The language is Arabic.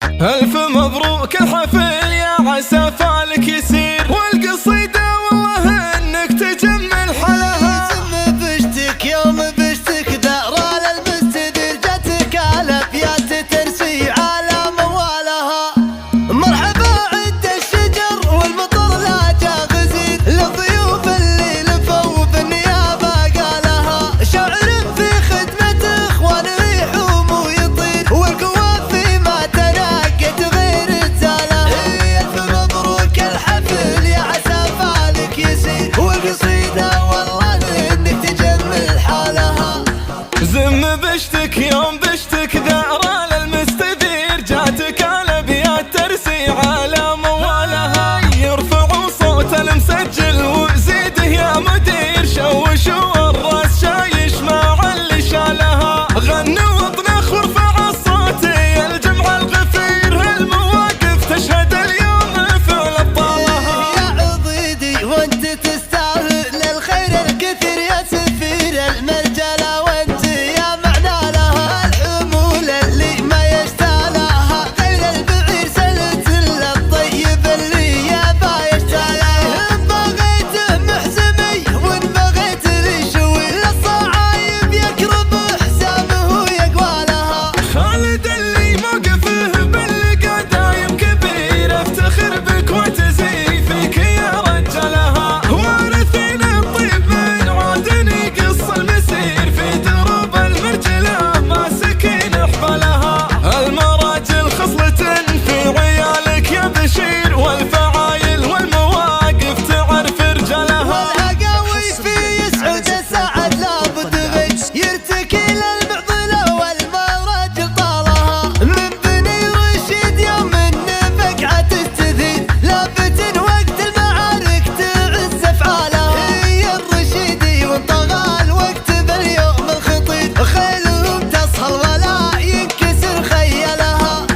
ألف مبروك الحفل يا عسى فالك يسير، والقصيدة والله إنك تجمل حلاها. يتم بشتك يوم بشتك ذرى للمستدير، جاتك الأبيات ترسي على موالها. مرحبا عند الشجر والمطر لا جا غزير، للضيوف اللي لفوا بالنيابة قالها. شاعر في خدمة إخوان ريحهم ويطير، والقوة فيما تناقت غير الزالها. ألف مبروك الحفل يا عسى فالك يسير، والقصيدة والله إنك تجمل حالها. زم بشتك يوم بشتك ذرى للمستدير، جاتك الأبيات ترسي على موالها. يرفعوا صوت المسجل وزيده يا مدير، شوشوا الراس شايش مع اللي شالها. غنوا واطنخ وارفع الصوت يا الجمع الغفير، المواقف تشهد اليوم فعل ابطالها. يا عضيدي وانت تستاهل الخير الكثير يا سفير المرجله، وانت يا معنى لها. الحمول اللي ما يشتالها غير البعير سلت للطيب اللي يابا يشتالها. ان بغيت محزمي وان بغيت لشوي، للصعايب يقرب حسامه ويقوى لها. خالد اللي موقفه باللقا دايم كبير، افتخر بك وتزي فيك يا رجلها. وارثين الطيب من عدن يقص المسير، في دروب المرجله ماسكين حبلها. المراجل خصلة في عيالك يا بشير، والفعايل والمواقف تعرف رجلها. والهقاوي في يسعد السعد لابد غش، يرتكي للمعضلة والمراجل طالها. من بني رشيد يوم النفقعة تستذيل، لافت وقت المعارك تعز افعالها. هي الرشيدي وانطغى الوقت باليوم الخطير، خيلهم تصهل ولا ينكسر خيلها.